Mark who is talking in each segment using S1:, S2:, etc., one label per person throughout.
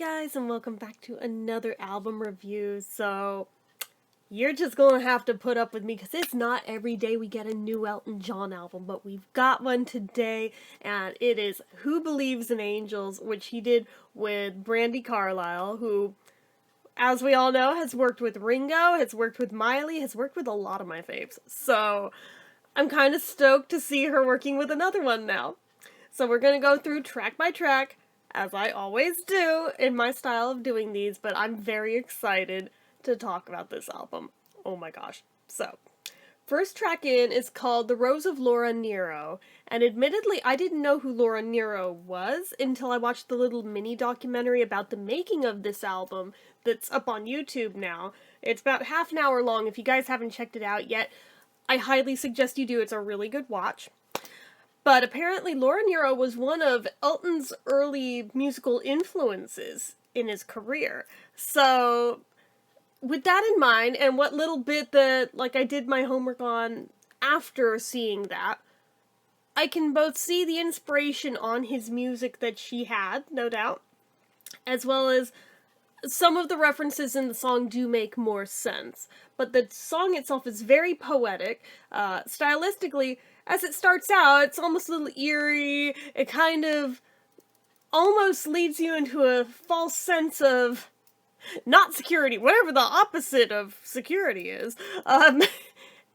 S1: guys, and welcome back to another album review. So, you're just gonna have to put up with me because it's not every day we get a new Elton John album, but we've got one today, and it is Who Believes in Angels, which he did with Brandi Carlile, who, as we all know, has worked with Ringo, has worked with Miley, has worked with a lot of my faves. So, I'm kind of stoked to see her working with another one now. So we're gonna go through track by track, as I always do in my style of doing these, but I'm very excited to talk about this album. Oh my gosh. So, first track in is called The Rose of Laura Nyro, and admittedly I didn't know who Laura Nyro was until I watched the little mini documentary about the making of this album that's up on YouTube now. It's about half an hour long. If you guys haven't checked it out yet, I highly suggest you do. It's a really good watch. But apparently Laura Nyro was one of Elton's early musical influences in his career. So, with that in mind, and what little bit that, I did my homework on after seeing that, I can both see the inspiration on his music that she had, no doubt, as well as some of the references in the song do make more sense. But the song itself is very poetic. Stylistically, as it starts out, it's almost a little eerie. It kind of almost leads you into a false sense of not security, whatever the opposite of security is.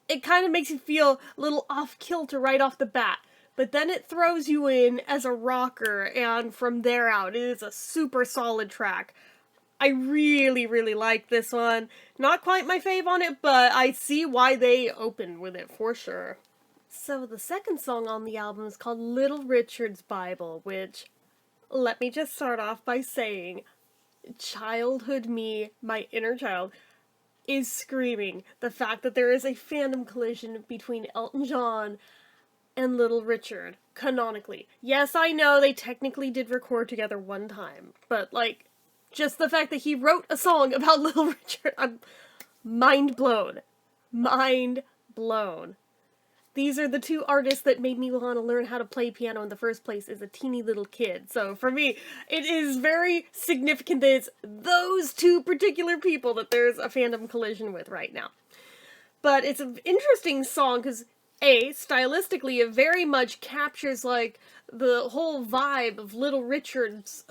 S1: It kind of makes you feel a little off-kilter right off the bat. But then it throws you in as a rocker, and from there out, it is a super solid track. I really, really like this one. Not quite my fave on it, but I see why they opened with it for sure. So the second song on the album is called Little Richard's Bible, which, let me just start off by saying, childhood me, my inner child, is screaming the fact that there is a fandom collision between Elton John and Little Richard, canonically. Yes, I know they technically did record together one time, but just the fact that he wrote a song about Little Richard, I'm mind blown. Mind blown. These are the two artists that made me want to learn how to play piano in the first place as a teeny little kid. So for me, it is very significant that it's those two particular people that there's a fandom collision with right now. But it's an interesting song because, stylistically, it very much captures, the whole vibe of Little Richard's,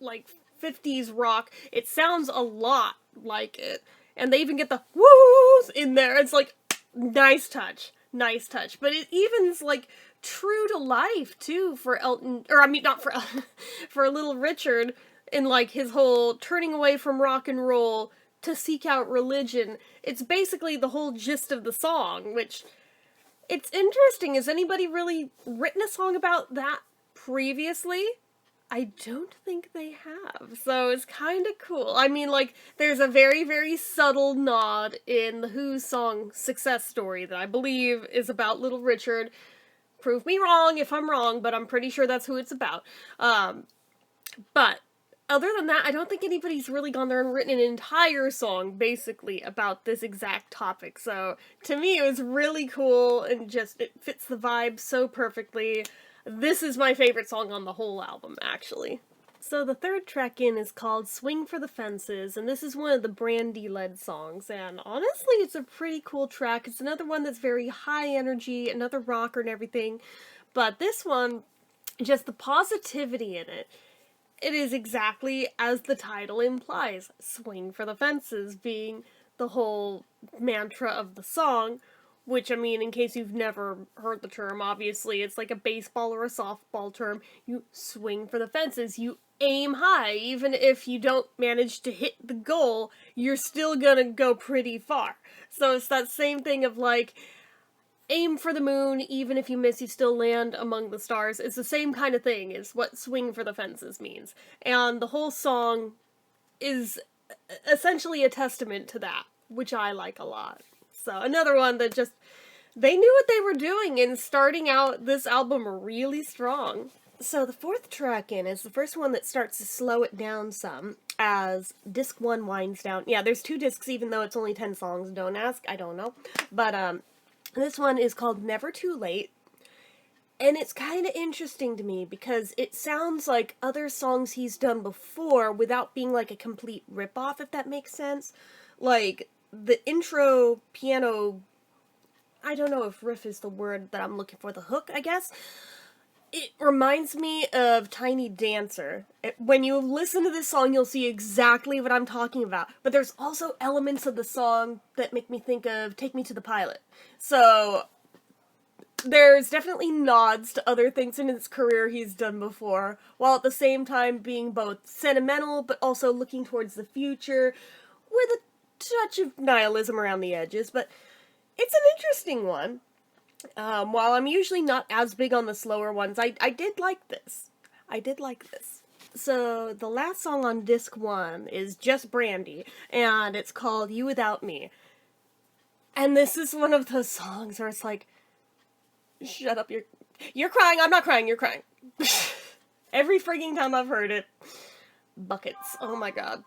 S1: 50s rock. It sounds a lot like it. And they even get the woos in there. It's nice touch. Nice touch. But it even's, true to life, too, for Elton, or I mean, not for Elton, for Little Richard, in, his whole turning away from rock and roll to seek out religion. It's basically the whole gist of the song, which, it's interesting. Has anybody really written a song about that previously? I don't think they have, so it's kind of cool. I mean, there's a very, very subtle nod in the Who's song Success Story that I believe is about Little Richard. Prove me wrong if I'm wrong, but I'm pretty sure that's who it's about. But other than that, I don't think anybody's really gone there and written an entire song, basically, about this exact topic. So, to me, it was really cool, and just, it fits the vibe so perfectly. This is my favorite song on the whole album, actually. So the third track in is called Swing for the Fences, and this is one of the Brandi-led songs, and honestly, it's a pretty cool track. It's another one that's very high energy, another rocker and everything, but this one, just the positivity in it, it is exactly as the title implies, swing for the fences being the whole mantra of the song. Which, I mean, in case you've never heard the term, obviously, it's like a baseball or a softball term. You swing for the fences. You aim high. Even if you don't manage to hit the goal, you're still gonna go pretty far. So it's that same thing of, aim for the moon. Even if you miss, you still land among the stars. It's the same kind of thing is what swing for the fences means. And the whole song is essentially a testament to that, which I like a lot. So, another one that just, they knew what they were doing in starting out this album really strong. So, the fourth track in is the first one that starts to slow it down some as disc 1 winds down. Yeah, there's 2 discs even though it's only 10 songs, don't ask, I don't know. But, this one is called Never Too Late. And it's kind of interesting to me because it sounds like other songs he's done before without being like a complete ripoff, if that makes sense. Like the intro piano, I don't know if riff is the word that I'm looking for, the hook, I guess. It reminds me of Tiny Dancer. When you listen to this song, you'll see exactly what I'm talking about. But there's also elements of the song that make me think of Take Me to the Pilot. So there's definitely nods to other things in his career he's done before, while at the same time being both sentimental but also looking towards the future with a touch of nihilism around the edges. But it's an interesting one. While I'm usually not as big on the slower ones, I did like this. I did like this. So the last song on disc 1 is just Brandi, and it's called You Without Me. And this is one of those songs where it's like, shut up, you're crying, I'm not crying, you're crying. Every freaking time I've heard it. Buckets. Oh my god.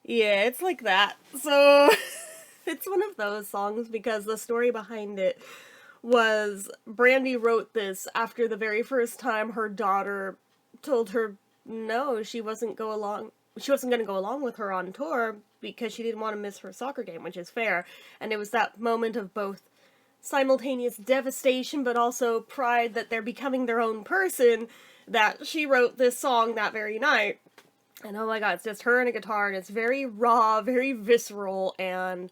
S1: Yeah, it's like that. So it's one of those songs because the story behind it was Brandi wrote this after the very first time her daughter told her no, she wasn't going to go along with her on tour because she didn't want to miss her soccer game, which is fair. And it was that moment of both simultaneous devastation but also pride that they're becoming their own person that she wrote this song that very night. And oh my god, it's just her and a guitar, and it's very raw, very visceral, and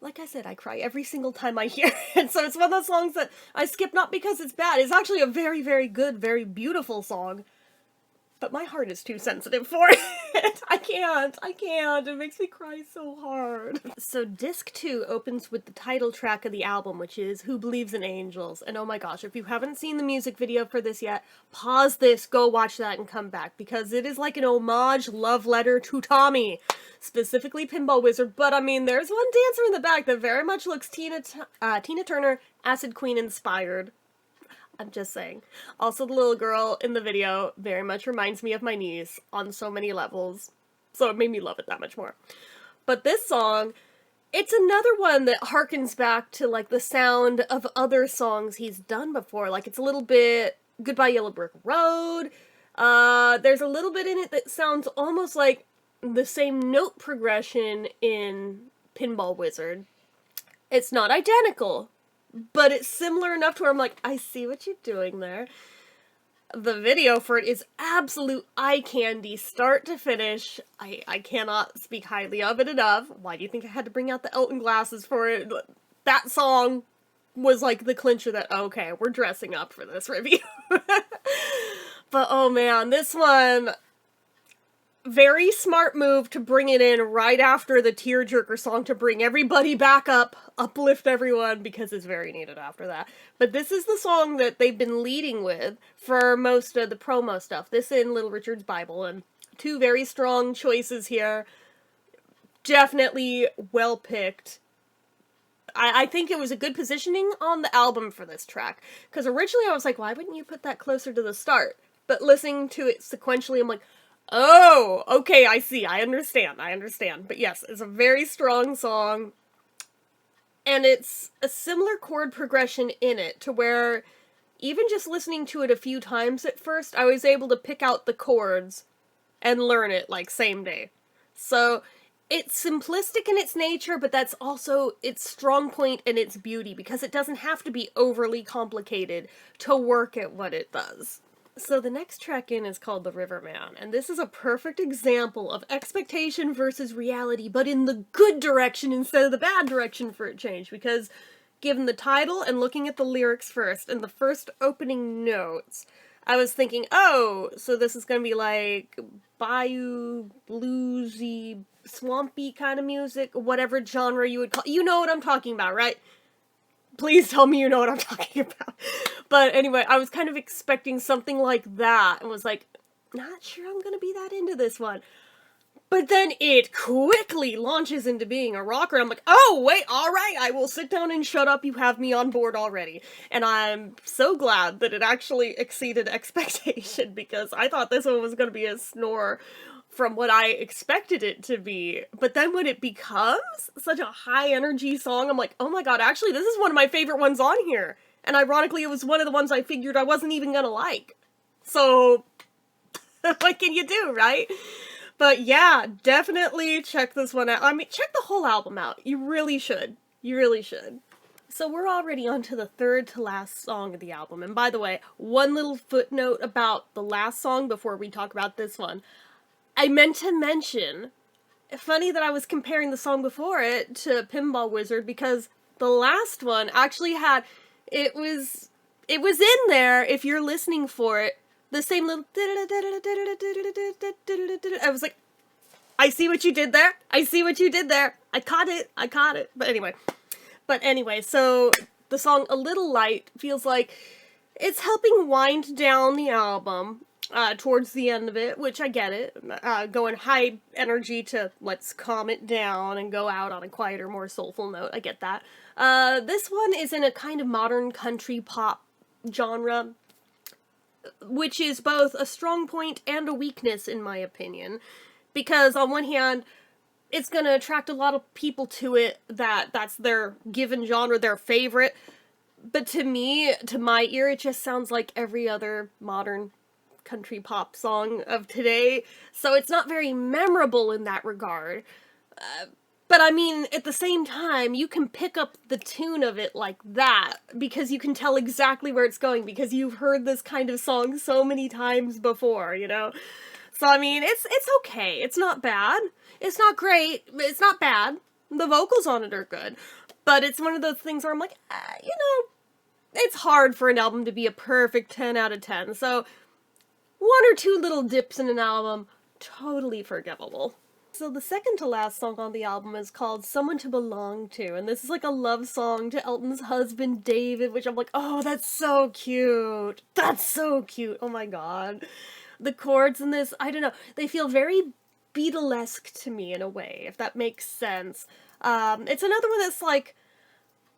S1: like I said, I cry every single time I hear it. So it's one of those songs that I skip not because it's bad. It's actually a very, very good, very beautiful song. But my heart is too sensitive for it. I can't. It makes me cry so hard. So disc 2 opens with the title track of the album, which is Who Believes in Angels. And oh my gosh, if you haven't seen the music video for this yet, pause this, go watch that, and come back. Because it is like an homage love letter to Tommy. Specifically Pinball Wizard. But I mean, there's one dancer in the back that very much looks Tina Turner, Acid Queen inspired. I'm just saying. Also, the little girl in the video very much reminds me of my niece on so many levels. So it made me love it that much more. But this song, it's another one that harkens back to, like, the sound of other songs he's done before. Like, it's a little bit Goodbye Yellow Brick Road. There's a little bit in it that sounds almost like the same note progression in Pinball Wizard. It's not identical, but it's similar enough to where I'm like, I see what you're doing there. The video for it is absolute eye candy, start to finish. I cannot speak highly of it enough. Why do you think I had to bring out the Elton glasses for it? That song was like the clincher that, okay, we're dressing up for this review. But oh man, this one, very smart move to bring it in right after the Tearjerker song to bring everybody back up, uplift everyone, because it's very needed after that. But this is the song that they've been leading with for most of the promo stuff. This in Little Richard's Bible, and two very strong choices here. Definitely well picked. I think it was a good positioning on the album for this track, because originally I was like, why wouldn't you put that closer to the start? But listening to it sequentially, I'm like, oh, okay, I see, I understand. But yes, it's a very strong song, and it's a similar chord progression in it, to where even just listening to it a few times at first, I was able to pick out the chords and learn it, like, same day. So, it's simplistic in its nature, but that's also its strong point and its beauty, because it doesn't have to be overly complicated to work at what it does. So the next track in is called The Riverman, and this is a perfect example of expectation versus reality, but in the good direction instead of the bad direction for a change, because given the title and looking at the lyrics first, and the first opening notes, I was thinking, oh, so this is gonna be like bayou, bluesy, swampy kind of music, whatever genre you would call. You know what I'm talking about, right? Please tell me you know what I'm talking about. But anyway, I was kind of expecting something like that, and was like, not sure I'm gonna be that into this one. But then it quickly launches into being a rocker, and I'm like, oh, wait, alright, I will sit down and shut up, you have me on board already. And I'm so glad that it actually exceeded expectation, because I thought this one was gonna be a snore from what I expected it to be. But then when it becomes such a high energy song, I'm like, oh my god, actually, this is one of my favorite ones on here. And ironically, it was one of the ones I figured I wasn't even gonna like. So, what can you do, right? But yeah, definitely check this one out. I mean, check the whole album out. You really should. You really should. So we're already on to the third to last song of the album. And by the way, one little footnote about the last song before we talk about this one. I meant to mention, funny that I was comparing the song before it to Pinball Wizard, because the last one actually had, it was in there, if you're listening for it, the same little, I was like, I see what you did there. I see what you did there. I caught it. But anyway, so the song A Little Light feels like it's helping wind down the album towards the end of it, which I get it. Going high energy to let's calm it down and go out on a quieter, more soulful note. I get that. This one is in a kind of modern country pop genre, which is both a strong point and a weakness, in my opinion. Because on one hand, it's going to attract a lot of people to it that's their given genre, their favorite. But to me, to my ear, it just sounds like every other modern country pop song of today. So it's not very memorable in that regard. But I mean, at the same time, you can pick up the tune of it like that because you can tell exactly where it's going because you've heard this kind of song so many times before, you know? So I mean, it's okay. It's not bad. It's not great. It's not bad. The vocals on it are good. But it's one of those things where I'm like, you know, it's hard for an album to be a perfect 10 out of 10. So one or two little dips in an album, totally forgivable. So the second to last song on the album is called Someone to Belong To, and this is like a love song to Elton's husband, David, which I'm like, oh, that's so cute. That's so cute. Oh my god. The chords in this, I don't know, they feel very Beatlesque to me in a way, if that makes sense. It's another one that's like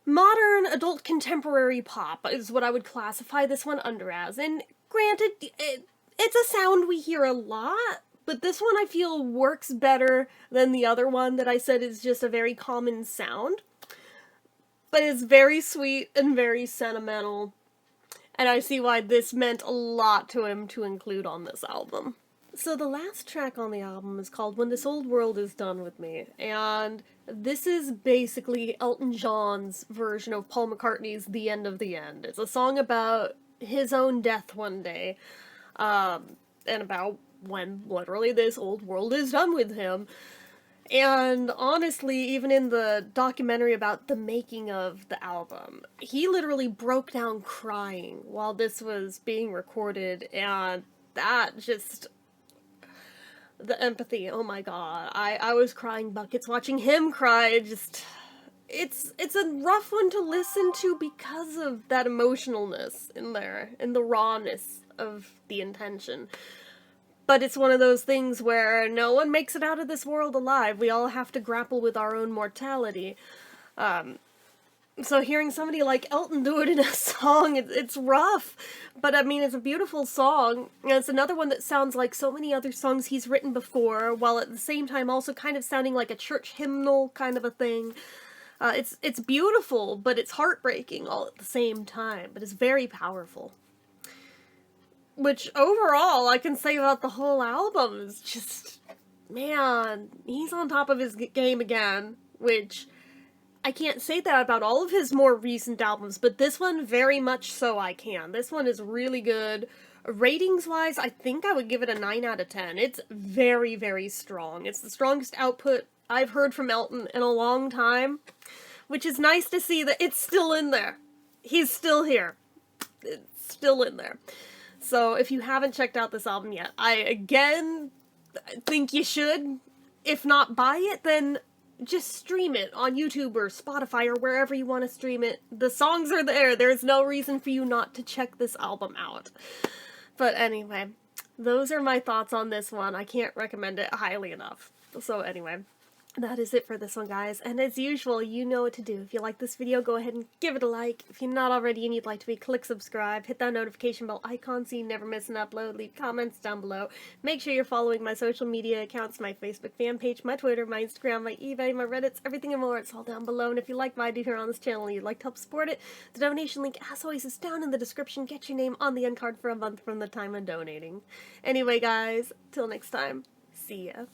S1: modern adult contemporary pop is what I would classify this one under as. And granted, it's a sound we hear a lot, but this one I feel works better than the other one that I said is just a very common sound. But it's very sweet and very sentimental. And I see why this meant a lot to him to include on this album. So the last track on the album is called When This Old World Is Done With Me. And this is basically Elton John's version of Paul McCartney's The End of the End. It's a song about his own death one day. And about when literally this old world is done with him. And honestly, even in the documentary about the making of the album, he literally broke down crying while this was being recorded, and that just, the empathy, oh my god, I was crying buckets watching him cry. It's a rough one to listen to because of that emotionalness in there, and the rawness of the intention. But it's one of those things where no one makes it out of this world alive. We all have to grapple with our own mortality. So hearing somebody like Elton do it in a song, it's rough. But I mean, it's a beautiful song. And it's another one that sounds like so many other songs he's written before, while at the same time also kind of sounding like a church hymnal kind of a thing. It's beautiful, but it's heartbreaking all at the same time. But it's very powerful. Which, overall, I can say about the whole album is just, man, he's on top of his game again, which I can't say that about all of his more recent albums, but this one, very much so I can. This one is really good. Ratings-wise, I think I would give it a 9 out of 10. It's very, very strong. It's the strongest output I've heard from Elton in a long time, which is nice to see that it's still in there. He's still here. It's still in there. So if you haven't checked out this album yet, I again think you should. If not buy it, then just stream it on YouTube or Spotify or wherever you want to stream it. The songs are there. There's no reason for you not to check this album out. But anyway, those are my thoughts on this one. I can't recommend it highly enough. So anyway, that is it for this one, guys. And as usual, you know what to do. If you like this video, go ahead and give it a like. If you're not already and you'd like to be, click subscribe. Hit that notification bell icon so you never miss an upload. Leave comments down below. Make sure you're following my social media accounts, my Facebook fan page, my Twitter, my Instagram, my eBay, my Reddits, everything and more. It's all down below. And if you like what I do here on this channel and you'd like to help support it, the donation link, as always, is down in the description. Get your name on the end card for a month from the time of donating. Anyway, guys, till next time, see ya.